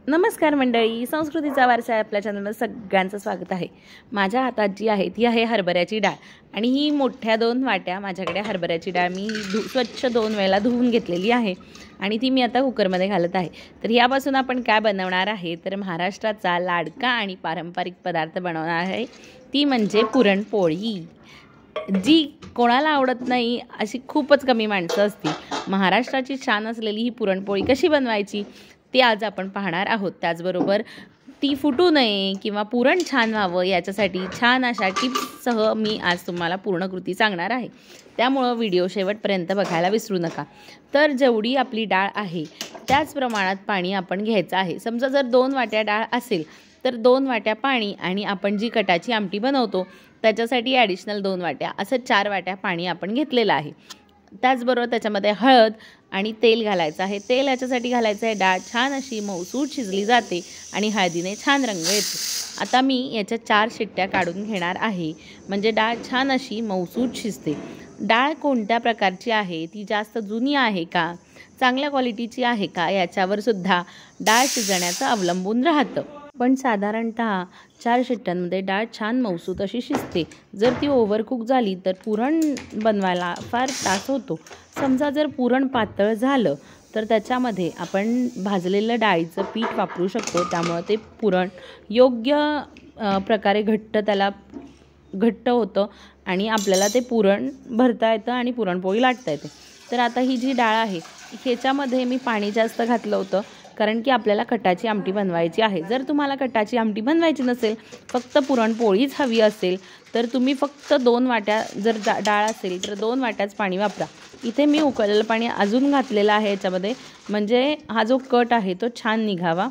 नमस्कार मंडळी, संस्कृतीचा वारसा आपल्या चॅनलमध्ये सगळ्यांचं स्वागत आहे। माझ्या हातात जी आहे ती आहे हरभऱ्याची डाळ आणि ही मोठ्या 2 वाट्या माझ्याकडे हरभऱ्याची डाळ मी स्वच्छ 2 वेळा धुवून घेतलेली आहे आणि ती मी आता कुकरमध्ये घालत आहे। तर यापासून आपण काय बनवणार आहे तर महाराष्ट्राचा लाडका आणि पारंपरिक पदार्थ बनवणार आहे, ती म्हणजे पुरणपोळी। जी कोणाला आवडत नाही अशी खूपच कमी माणसं असतील। महाराष्ट्राची छान असलेली ही पुरणपोळी कशी बनवायची ते आज आपण पाहणार आहोत। त्याचबरोबर ती फुटू नये किंवा पुरण छान व्हावं याच्यासाठी छान अशा टिप्ससह मी आज तुम्हाला पूर्ण कृती सांगणार आहे, त्यामुळे व्हिडिओ शेवटपर्यंत बघायला विसरू नका। तर जेवढी आपली डाळ आहे त्याच प्रमाणात पाणी आपण घ्यायचं आहे। समजा जर 2 वाट्या डाळ असेल तर 2 वाट्या पाणी आणि आपण जी कटाची आमटी बनवतो त्याच्यासाठी ॲडिशनल 2 वाट्या असं 4 वाट्या पाणी आपण घेतलेलं आहे। त्याचबरोबर त्याच्यामध्ये हळद आणि तेल घालायचं आहे। तेल याच्यासाठी घालायचं आहे डाळ छान अशी मऊसूत शिजली जाते आणि हळदीने छान रंग येतो। आता मी याच्या 4 शिट्ट्या काढून घेणार आहे, म्हणजे डाळ छान अशी मऊसूत शिजते। डाळ कोणत्या प्रकारची आहे, ती जास्त जुनी आहे का चांगल्या क्वालिटीची आहे का याच्यावर सुद्धा डाळ शिजण्याचं अवलंबून राहतं। पण साधारणतः 4 शिट्ट्यांमध्ये डाळ छान मऊसूत अशी शिजते। जर ती ओव्हरकुक झाली तर पुरण बनवायला फार त्रास होतो। समजा जर पुरण पातळ झालं तर त्याच्यामध्ये आपण भाजलेलं डाळीचं पीठ वापरू शकतो, त्यामुळे ते पुरण योग्य प्रकारे घट्ट होतं आणि आपल्याला ते पुरण भरता येतं आणि पुरणपोळी लाटता येते। तर आता ही जी डाळ आहे ह्याच्यामध्ये मी पाणी जास्त घातलं होतं, कारण की आपल्याला कटाची आमटी बनवायची आहे। जर तुम्हाला कटाची आमटी बनवायची नसेल, फक्त पुरणपोळीच हवी असेल तर तुम्ही फक्त 2 वाट्या, जर डाळ असेल तर 2 वाट्याच पाणी वापरा। इथे मी उकळलेलं पाणी अजून घातलेलं आहे याच्यामध्ये, म्हणजे हा जो कट आहे तो छान निघावा।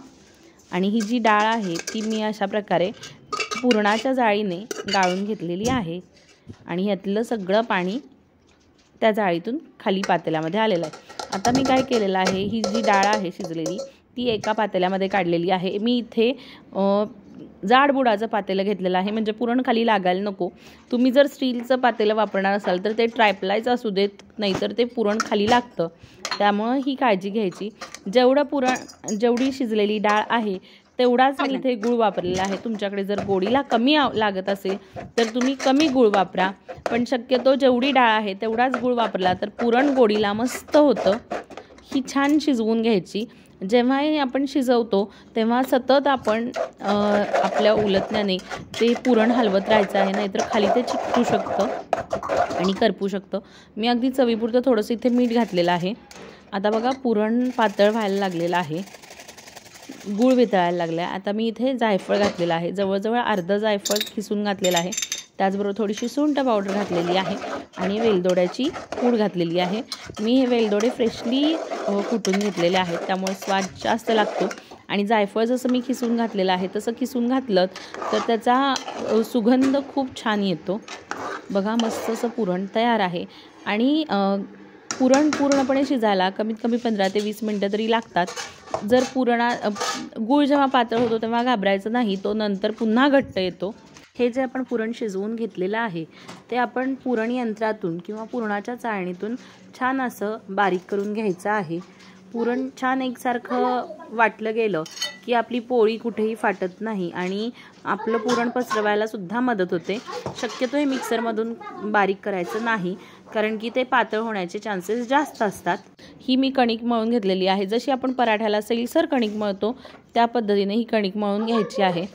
आणि ही जी डाळ आहे ती मी अशा प्रकारे पुरणाच्या जाळीने गाळून घेतलेली आहे आणि यातलं सगळं पाणी त्या जाळीतून खाली पातेल्यामध्ये आलेलं आहे। आता मी काय केलेलं आहे, ही जी डाळ आहे शिजलेली ती एका पातेल्यामध्ये काढलेली आहे। मी इथे जाड बुडाचं पातेलं घेतलेलं आहे, म्हणजे पुरण खाली लागायला नको। तुम्ही जर स्टीलचं पातेलं वापरणार असाल तर ते ट्रायप्लायच असू देत, नाहीतर ते पुरण खाली लागतं, त्यामुळे ही काळजी घ्यायची। जेवढी शिजलेली डाळ आहे तेवढाच मी इथे गूळ वापरलेला आहे। तुमच्याकडे जर गोडीला कमी लागत असेल तर तुम्ही कमी गूळ वापरा, पण शक्यतो जेवढी डाळ आहे तेवढाच गूळ वापरला तर पुरण गोडीला मस्त होतं। ही छान शिजवून घ्यायची। जेव्हाही आपण शिजवतो तेव्हा सतत आपण आपल्या उलटण्याने ते पुरण हलवत राहायचं आहे, नाहीतर खाली ते चिकटू शकतं आणि करपू शकतं। मी अगदी चवीपुरतं थोडंसं इथे मीठ घातलेलं आहे। आता बघा पुरण पातळ व्हायला लागलेलं आहे, गूळ वितळायला लागला आहे। आता मी इथे जायफळ घातलेलं आहे, जवळजवळ अर्ध जायफळ खिसून घातलेलं आहे। त्याचबरोबर थोडीशी सुंठ पावडर घातलेली आहे आणि वेलदोड्याची पूड घातलेली आहे। मी हे वेलदोडे फ्रेशली कुटून घेतलेले आहेत, त्यामुळे स्वाद जास्त लागतो। आणि जायफळ जसं मी खिसून घातलेलं आहे तसं खिसून घातलं तर त्याचा सुगंध खूप छान येतो। बघा मस्त असं पुरण तयार आहे आणि पुरण पूर्णपणे शिजायला कमीत कमी 15 ते 20 मिनटं तरी लागतात। जर गूळ जेव्हा पातळ होतो तेव्हा घाबरायचं नाही, तो नंतर पुन्हा घट्ट येतो। हे जे आपण पुरण शिजवून घेतलेलं आहे ते आपण पुरण यंत्रातून किंवा पुरणाच्या चाळणीतून छान असं बारीक करून घ्यायचं आहे। पुरण छान एकसारखं वाटलं गेलं की आपली पोळी कुठेही फाटत नाही आणि आपलं पुरण पसरवायला सुद्धा मदत होते। शक्यतो हे मिक्सरमधून बारीक करायचं नाही, कारण की ते पातळ होण्याचे चान्सेस जास्त असतात। ही मी कणिक मळून घेतलेली आहे, जशी आपण पराठ्याला सैलसर कणिक मळतो त्या पद्धतीने ही कणिक मळून घ्यायची आहे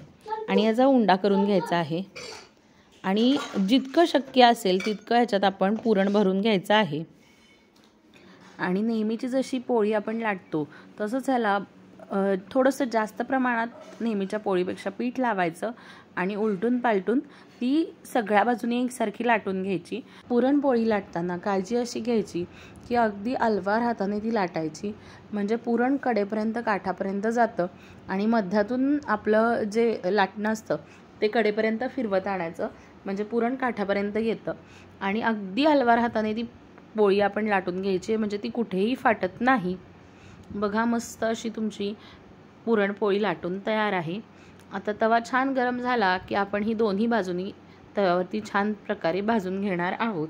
आणि याचा उंडा करून घ्यायचा आहे। आणि जितकं शक्य असेल तितकं ह्याच्यात आपण पुरण भरून घ्यायचं आहे। आणि नेहमीची जशी पोळी आपण लाटतो तसंच ह्याला थोडंसं जास्त प्रमाणात नेहमीच्या पोळीपेक्षा पीठ लावायचं आणि उलटून पालटून ती सगळ्या बाजूने एकसारखी लाटून घ्यायची। पुरणपोळी लाटताना काळजी अशी घ्यायची की अगदी अलवार हाताने ती लाटायची, म्हणजे पुरण कडेपर्यंत काठापर्यंत जातं आणि मध्यातून आपलं जे लाटणं असतं ते कडेपर्यंत फिरवत आणायचं, म्हणजे पुरण काठापर्यंत येतं। आणि अगदी अलवार हाताने ती पोळी आपण लाटून घ्यायची, म्हणजे ती कुठेही फाटत नाही। बघा मस्त अशी तुमची पुरणपोळी लाटून तयार आहे। आता तवा छान गरम झाला की आपण ही दोन्ही बाजूनी तव्यावरती छान प्रकारे भाजून घेणार आहोत।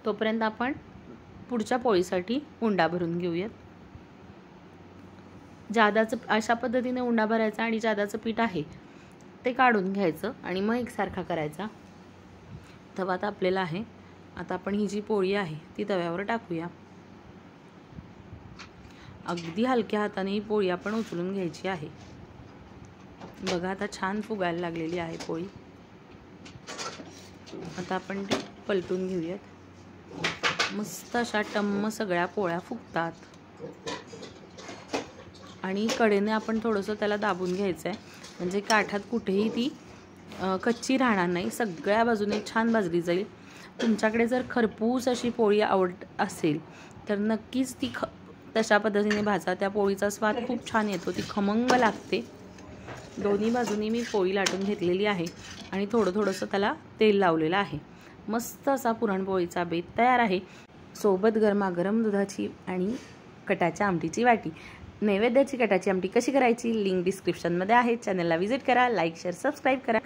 तोपर्यंत आपण पुढच्या पोळीसाठी उंडा भरून घेऊयात। जादाचं अशा पद्धतीने उंडा भरायचा आणि जादाचं पीठ आहे ते काढून घ्यायचं आणि मग एकसारखा करायचा. तवा तापलेला आहे. आता आपण ही जी पोळी आहे ती तव्यावर टाकूया. अगदी हलक्या हाताने ही पोळी आपण उचलून घ्यायची आहे. बघा आता छान फुगायला लागलेली आहे पोळी. आता आपण ते पलटून घेऊयात. मस्त अशा टम्म सगळ्या पोळ्या फुगतात. आणि कडेने आपण थोडंसं त्याला दाबून घ्यायचं आहे, म्हणजे काठात कुठेही ती कच्ची राहणार नाही, सगळ्या बाजूने छान भाजली जाईल. तुमच्याकडे जर खरपूस अशी पोळी आवडत असेल तर नक्कीच ती तशा पद्धतीने भाजा. त्या पोळीचा स्वाद खूप छान येतो, ती खमंग लागते. दोन्ही बाजूनी मी पोळी लाटून घेतलेली आहे आणि थोडंसं त्याला तेल लावलेलं आहे. मस्त असा पुरणपोळीचा बेत तयार आहे. सोबत गरमागरम दुधाची आणि कटाच्या आमटीची वाटी. नैवेद्याची कटाची आमटी कशी करायची लिंक डिस्क्रिप्शनमध्ये आहे. चॅनलला व्हिजिट करा, लाईक शेअर सबस्क्राईब करा.